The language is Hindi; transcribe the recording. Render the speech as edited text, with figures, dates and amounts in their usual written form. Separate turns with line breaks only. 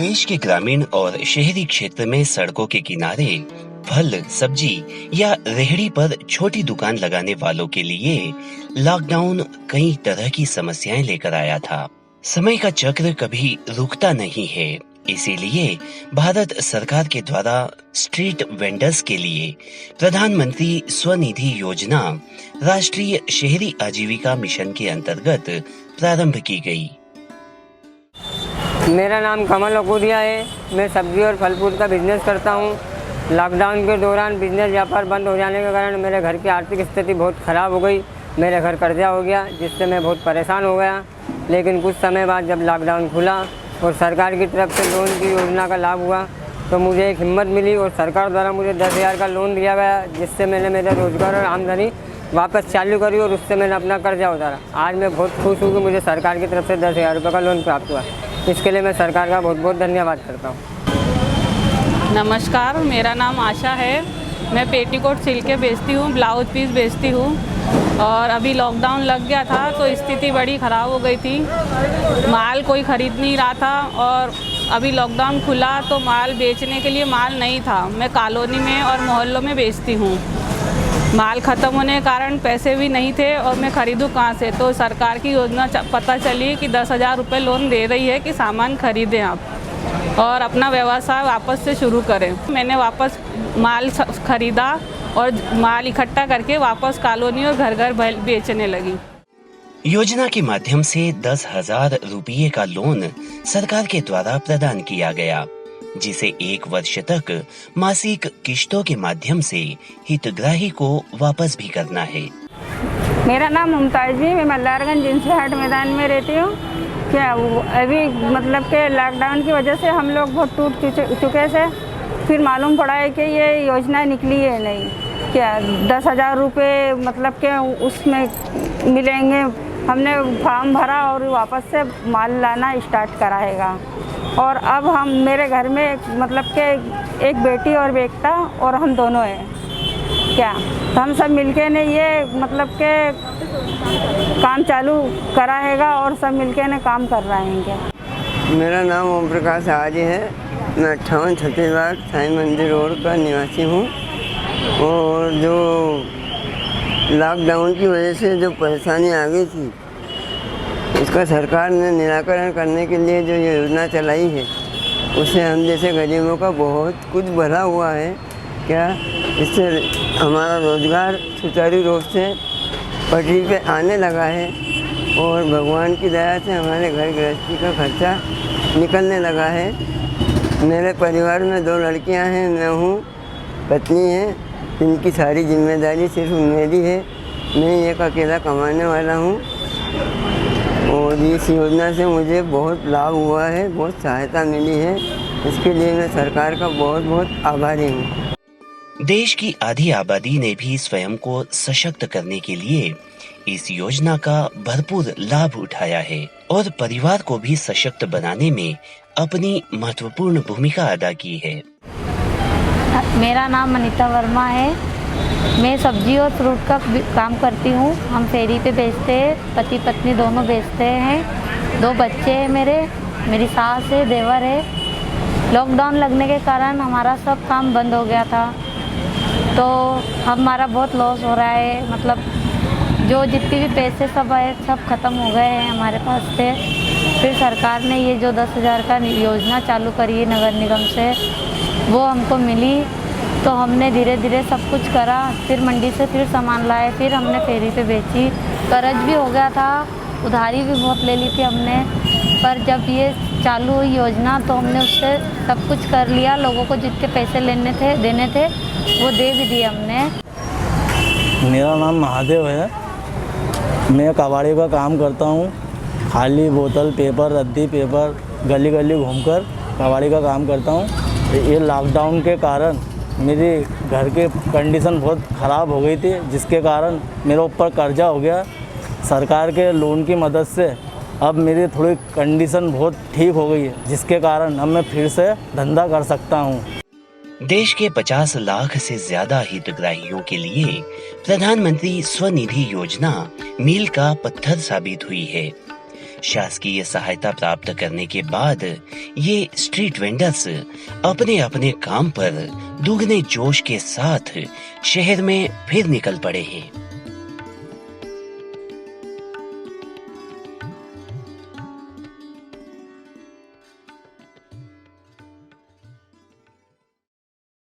देश के ग्रामीण और शहरी क्षेत्र में सड़कों के किनारे फल, सब्जी या रेहड़ी पर छोटी दुकान लगाने वालों के लिए लॉकडाउन कई तरह की समस्याएं लेकर आया था। समय का चक्र कभी रुकता नहीं है, इसीलिए भारत सरकार के द्वारा स्ट्रीट वेंडर्स के लिए प्रधानमंत्री स्वनिधि योजना राष्ट्रीय शहरी आजीविका मिशन के अंतर्गत प्रारंभ की गई।
मेरा नाम कमल अकूरिया है। मैं सब्जी और फल फूल का बिजनेस करता हूँ। लॉकडाउन के दौरान बिजनेस व्यापार बंद हो जाने के कारण मेरे घर की आर्थिक स्थिति बहुत ख़राब हो गई। मेरे घर कर्जा हो गया, जिससे मैं बहुत परेशान हो गया। लेकिन कुछ समय बाद जब लॉकडाउन खुला और सरकार की तरफ से लोन की योजना का लाभ हुआ तो मुझे एक हिम्मत मिली और सरकार द्वारा मुझे 10,000 का लोन दिया गया, जिससे मैंने मेरा रोज़गार और आमदनी वापस चालू करी और उससे मैंने अपना कर्जा उतारा। आज मैं बहुत खुश हूँ कि मुझे सरकार की तरफ से 10,000 रुपये का लोन प्राप्त हुआ। इसके लिए मैं सरकार का बहुत बहुत धन्यवाद करता हूँ।
नमस्कार, मेरा नाम आशा है। मैं पेटीकोट सिल के बेचती हूँ, ब्लाउज पीस बेचती हूँ। और अभी लॉकडाउन लग गया था तो स्थिति बड़ी ख़राब हो गई थी। माल कोई ख़रीद नहीं रहा था और अभी लॉकडाउन खुला तो माल बेचने के लिए माल नहीं था। मैं कॉलोनी में और मोहल्लों में बेचती हूँ। माल ख़त्म होने के कारण पैसे भी नहीं थे और मैं ख़रीदूँ कहाँ से। तो सरकार की योजना पता चली कि 10,000 रुपये लोन दे रही है कि सामान ख़रीदें आप और अपना व्यवसाय वापस से शुरू करें। मैंने वापस माल ख़रीदा और माल इकट्ठा करके वापस कॉलोनी और घर घर बेचने लगी।
योजना के माध्यम से 10,000 रुपये का लोन सरकार के द्वारा प्रदान किया गया, जिसे 1 वर्ष तक मासिक किश्तों के माध्यम से हितग्राही को वापस भी करना है।
मेरा नाम मुमताज जी, मैं मल्लारगंज जिनसे हाट मैदान में रहती हूँ। क्या अभी मतलब के लॉकडाउन की वजह से हम लोग बहुत टूट चुके थे। फिर मालूम पड़ा है कि ये योजना निकली है नहीं, क्या 10,000 रुपये मतलब के उसमें मिलेंगे। हमने फॉर्म भरा और वापस से माल लाना स्टार्ट कराएगा। और अब हम मेरे घर में मतलब के एक बेटी और बेटा और हम दोनों हैं। क्या तो हम सब मिलके ने ये मतलब के काम चालू कराएगा और सब मिलके ने काम कर रहे हैं।
मेरा नाम ओम प्रकाश आजी है। मैं 58 छत्तीसगढ़ साई मंदिर रोड का निवासी हूँ। और जो लॉकडाउन की वजह से जो परेशानी आ गई थी, इसका सरकार ने निराकरण करने के लिए जो ये योजना चलाई है, उससे हम जैसे गरीबों का बहुत कुछ भला हुआ है। क्या इससे हमारा रोज़गार सुचारू रूप से पटरी पे आने लगा है और भगवान की दया से हमारे घर गृहस्थी का खर्चा निकलने लगा है। मेरे परिवार में 2 लड़कियां हैं, मैं हूँ, पत्नी है। इनकी सारी जिम्मेदारी सिर्फ मेरी है। मैं एक अकेला कमाने वाला हूँ और इस योजना से मुझे बहुत लाभ हुआ है, बहुत सहायता मिली है। इसके लिए मैं सरकार का बहुत बहुत आभारी हूँ।
देश की आधी आबादी ने भी स्वयं को सशक्त करने के लिए इस योजना का भरपूर लाभ उठाया है और परिवार को भी सशक्त बनाने में अपनी महत्वपूर्ण भूमिका अदा की है।
मेरा नाम अनीता वर्मा है। मैं सब्जी और फ्रूट का काम करती हूँ। हम फेरी पे बेचते हैं, पति पत्नी दोनों बेचते हैं। 2 बच्चे हैं मेरी सास है, देवर है। लॉकडाउन लगने के कारण हमारा सब काम बंद हो गया था, तो हमारा बहुत लॉस हो रहा है। मतलब जो जितने भी पैसे सब आए सब ख़त्म हो गए हैं हमारे पास से। फिर सरकार ने ये जो 10,000 का योजना चालू करी है नगर निगम से, वो हमको मिली। तो हमने धीरे धीरे सब कुछ करा। फिर मंडी से फिर सामान लाए, फिर हमने फेरी पे बेची। कर्ज भी हो गया था, उधारी भी बहुत ले ली थी हमने। पर जब ये चालू हुई योजना तो हमने उससे सब कुछ कर लिया। लोगों को जितने पैसे देने थे वो दे भी दिए हमने।
मेरा नाम महादेव है। मैं कबाड़ी का काम करता हूँ। खाली बोतल, पेपर, रद्दी पेपर गली गली घूमकर कबाड़ी का काम करता हूँ। ये लॉकडाउन के कारण मेरे घर के कंडीशन बहुत ख़राब हो गई थी, जिसके कारण मेरे ऊपर कर्जा हो गया। सरकार के लोन की मदद से अब मेरी थोड़ी कंडीशन बहुत ठीक हो गई है, जिसके कारण अब मैं फिर से धंधा कर सकता हूँ।
देश के 50 लाख से ज्यादा हितग्राहियों के लिए प्रधानमंत्री स्वनिधि योजना मील का पत्थर साबित हुई है। शासकीय सहायता प्राप्त करने के बाद ये स्ट्रीट वेंडर्स अपने अपने काम पर दुगने जोश के साथ शहर में फिर निकल पड़े हैं।